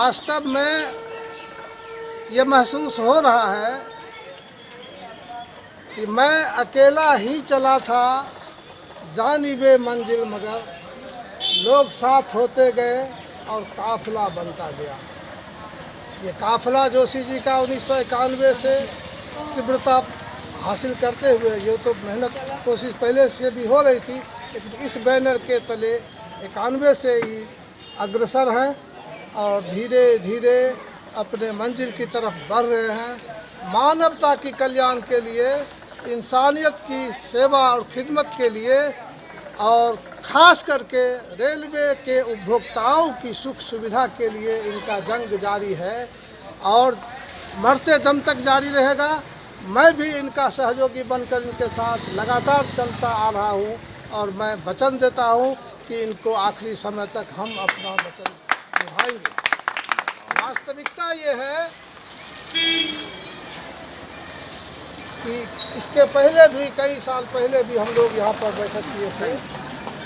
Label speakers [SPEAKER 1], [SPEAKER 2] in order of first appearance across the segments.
[SPEAKER 1] वास्तव में ये महसूस हो रहा है कि मैं अकेला ही चला था जानिबे मंजिल, मगर लोग साथ होते गए और काफिला बनता गया। ये काफिला जोशी जी का 1991 से तीव्रता हासिल करते हुए, ये तो मेहनत कोशिश पहले से भी हो रही थी, लेकिन इस बैनर के तले 91 से ही अग्रसर हैं और धीरे धीरे अपने मंजिल की तरफ बढ़ रहे हैं। मानवता की कल्याण के लिए, इंसानियत की सेवा और खिदमत के लिए, और ख़ास करके रेलवे के उपभोक्ताओं की सुख सुविधा के लिए इनका जंग जारी है और मरते दम तक जारी रहेगा। मैं भी इनका सहयोगी बनकर इनके साथ लगातार चलता आ रहा हूँ और मैं वचन देता हूँ कि इनको आखिरी समय तक हम अपना वचन निभाएंगे। वास्तविकता ये है कि इसके पहले भी, कई साल पहले भी हम लोग यहाँ पर बैठक किए थे,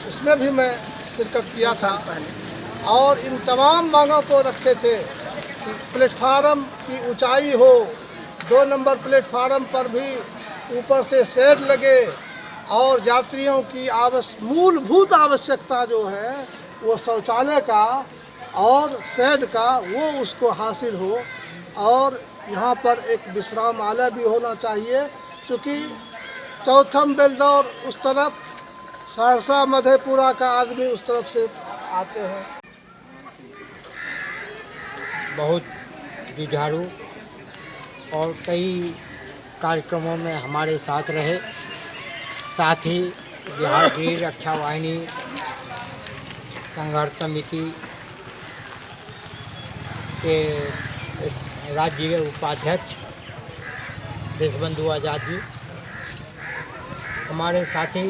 [SPEAKER 1] उसमें भी मैं शिरकत किया था और इन तमाम मांगों को रखे थे कि प्लेटफार्म की ऊंचाई हो, 2 नंबर प्लेटफार्म पर भी ऊपर से शेड लगे और यात्रियों की मूलभूत आवश्यकता जो है वो शौचालय का और शेड का, वो उसको हासिल हो। और यहाँ पर एक विश्रामालय भी होना चाहिए, क्योंकि चौथम बेलदौर उस तरफ, सहरसा मधेपुरा का आदमी उस तरफ से आते हैं।
[SPEAKER 2] बहुत जुझारू और कई कार्यक्रमों में हमारे साथ रहे। साथ ही बिहार गृह रक्षा वाहिनी संघर्ष समिति के राज्य उपाध्यक्ष देशबंधु आज़ाद जी, हमारे साथी,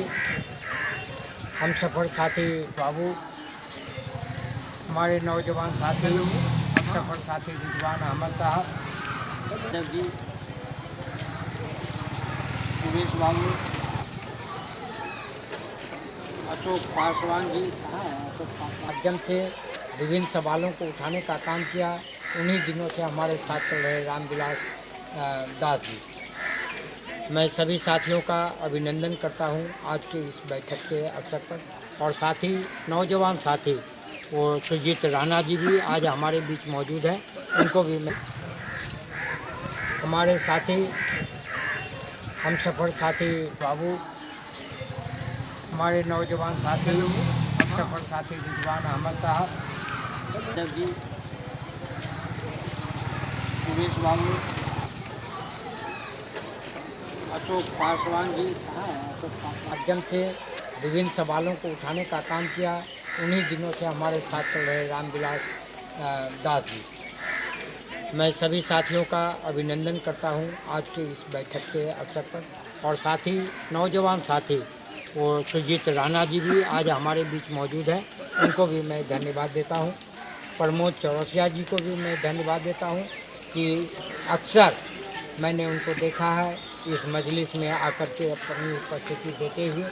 [SPEAKER 2] हम सफ़र साथी बाबू, हमारे नौजवान साथी, हम सफ़र साथी रिजवान अहमद साहब जी, सुरेश बाबू, अशोक पासवान जी, माध्यम से विभिन्न सवालों को उठाने का काम किया। उन्हीं दिनों से हमारे साथ चल रहे रामविलास दास जी। मैं सभी साथियों का अभिनंदन करता हूं आज के इस बैठक के अवसर पर, और साथ ही नौजवान साथी वो सुजीत राणा जी भी आज हमारे बीच मौजूद हैं, उनको भी मैं, हमारे साथी, हम सफ़र साथी बाबू, हमारे नौजवान साथी, हम सफ़र साथी रिजवान अहमद साहब जी, सुरेश बाबू, अशोक पासवान जी, माध्यम से विभिन्न सवालों को उठाने का काम किया। उन्हीं दिनों से हमारे साथ चल रहे रामविलास दास जी। मैं सभी साथियों का अभिनंदन करता हूं आज के इस बैठक के अवसर पर, और साथ ही नौजवान साथी वो सुजीत राणा जी भी आज हमारे बीच मौजूद हैं, उनको भी मैं धन्यवाद देता हूं। प्रमोद चौरसिया जी को भी मैं धन्यवाद देता हूं कि अक्सर मैंने उनको देखा है इस मजलिस में आकर के अपनी उपस्थिति देते हुए,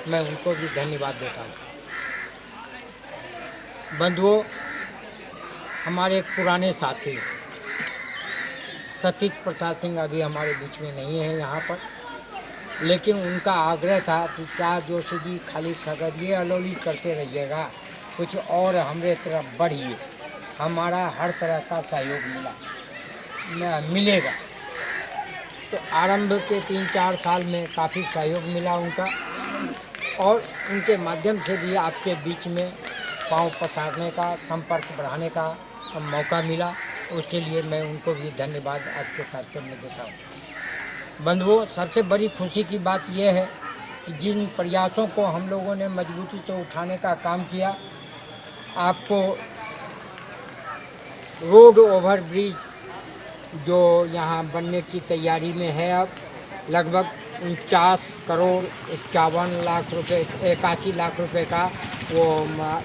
[SPEAKER 2] मैं उनको भी धन्यवाद देता हूँ। बंधुओं, हमारे एक पुराने साथी सतीश प्रसाद सिंह अभी हमारे बीच में नहीं है यहाँ पर, लेकिन उनका आग्रह था कि क्या जोशी जी खाली खगड़िया अलौली करते रहिएगा, कुछ और हमारे तरफ बढ़िए, हमारा हर तरह का सहयोग मिलेगा। तो आरंभ के 3-4 साल में काफ़ी सहयोग मिला उनका, और उनके माध्यम से भी आपके बीच में पांव पसारने का, संपर्क बढ़ाने का मौका मिला। उसके लिए मैं उनको भी धन्यवाद आज के कार्यक्रम में देता हूँ। बंधुओं, सबसे बड़ी खुशी की बात यह है कि जिन प्रयासों को हम लोगों ने मजबूती से उठाने का काम किया, आपको रोड ओवरब्रिज जो यहाँ बनने की तैयारी में है, अब लगभग 49 करोड़ 51 लाख रुपए, 81 लाख रुपए का वो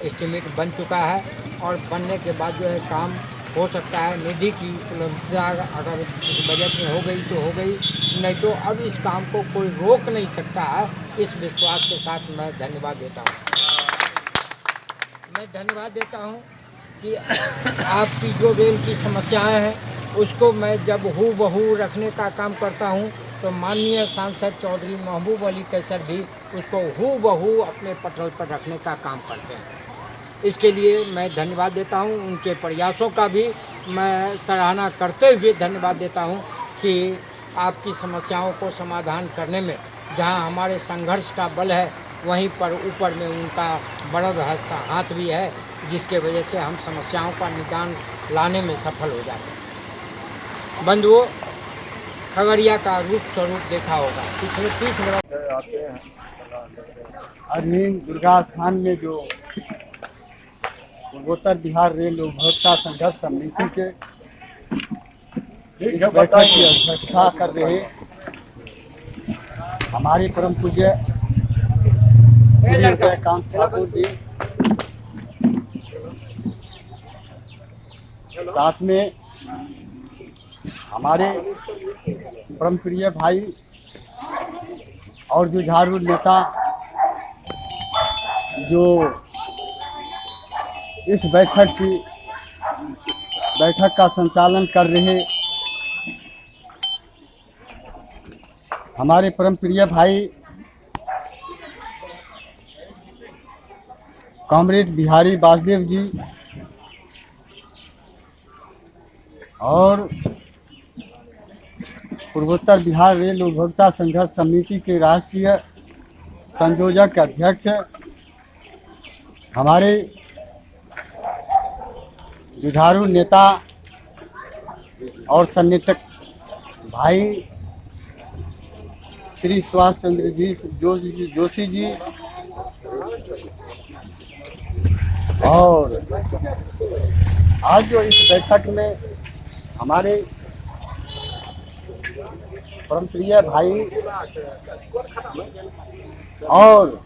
[SPEAKER 2] एस्टिमेट बन चुका है, और बनने के बाद जो है काम हो सकता है। निधि की उपलब्धता अगर इस बजट में हो गई तो हो गई, नहीं तो अब इस काम को कोई रोक नहीं सकता है। इस विश्वास के साथ मैं धन्यवाद देता हूँ। कि आपकी जो रेल की समस्याएं हैं उसको मैं जब हूबहू रखने का काम करता हूं, तो माननीय सांसद चौधरी महबूब अली कैसर भी उसको हूबहू अपने पटल पर रखने का काम करते हैं। इसके लिए मैं धन्यवाद देता हूं, उनके प्रयासों का भी मैं सराहना करते हुए धन्यवाद देता हूं कि आपकी समस्याओं को समाधान करने में जहां हमारे संघर्ष का बल है, वहीं पर ऊपर में उनका बड़ा हस्ता हाथ भी है, जिसके वजह से हम समस्याओं का निदान लाने में सफल हो जाते हैं। बंधुओं, खगड़िया का रूप स्वरूप देखा होगा पिछले 30 वर्ष
[SPEAKER 3] अरविंद दुर्गा स्थान में जो पूर्वोत्तर बिहार रेल उपभोक्ता संघर्ष समिति के इस बैठक की अध्यक्षता कर रहे हमारे परम पूज्य श्री उदयकांत ठाकुर जी, साथ में हमारे परम प्रिय भाई और जुझारू नेता जो इस बैठक का संचालन कर रहे हमारे परम प्रिय भाई कॉमरेड बिहारी वासुदेव जी और पूर्वोत्तर बिहार रेल उपभोक्ता संघर्ष समिति के राष्ट्रीय संयोजक अध्यक्ष हमारे जुझारू नेता और संगठक भाई श्री सुभाष चंद्र जी जोशी जी और आज जो इस बैठक में हमारे परम प्रिय भाई और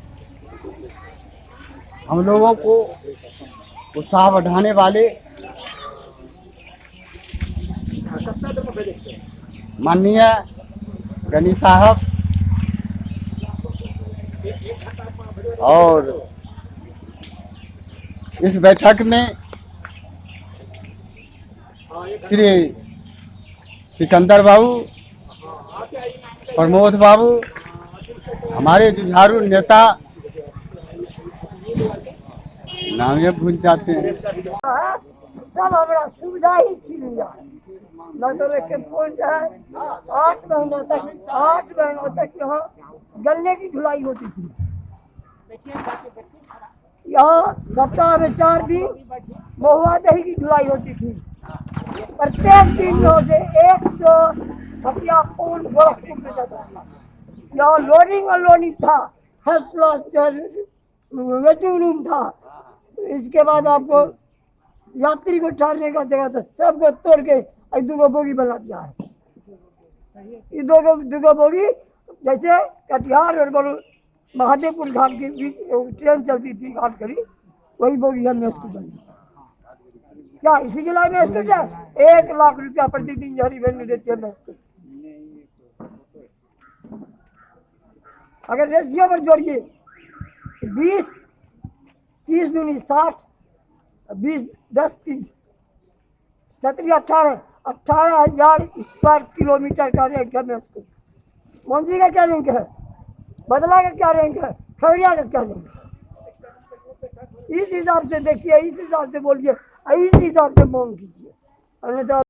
[SPEAKER 3] हम लोगों को उत्साह बढ़ाने वाले माननीय गनी साहब और इस बैठक में श्री सिकंदर बाबू, प्रमोद बाबू, हमारे जुझारू नेता, नाम ये भूल जाते हैं,
[SPEAKER 4] सब हमारा सुविधा ही छीन जाए। नगर के पॉइंट है 8 महीनों तक यहाँ गन्ने की धुलाई होती थी। यहाँ सप्ताह में 4 दिन महुआ दही की धुलाई होती थी। प्रत्येक दिन से 100 खपिया पूल गोरखपुर में जाता था। यहाँ लोडिंग अनलोडिंग था, फर्स्ट क्लास वेटिंग रूम था। इसके बाद आपको यात्री को ठहरने का जगह था, सबको तोड़ के 2 बोगी बना दिया है। ये 2 बोगी जैसे कटिहार और महादेवपुर घाट के बीच ट्रेन चलती थी घाट करी, वही बोगी हमने इसको बनी। क्या इसी के लिए मैं इसको 1 लाख रुपया प्रतिदिन जहरी वेन्यू देती है मैं इसको। अगर रेशियो पर जोड़िए 20 30 दूनी 60, 20 10 30 17 18,000 स्क्वायर किलोमीटर का रैंक है। मंजी का क्या रैंक है, बदला का क्या रैंक है, खगड़िया का क्या रैंक है। इस हिसाब से देखिए, इस हिसाब से बोलिए, इस हिसाब से मांग कीजिए। अन्यथा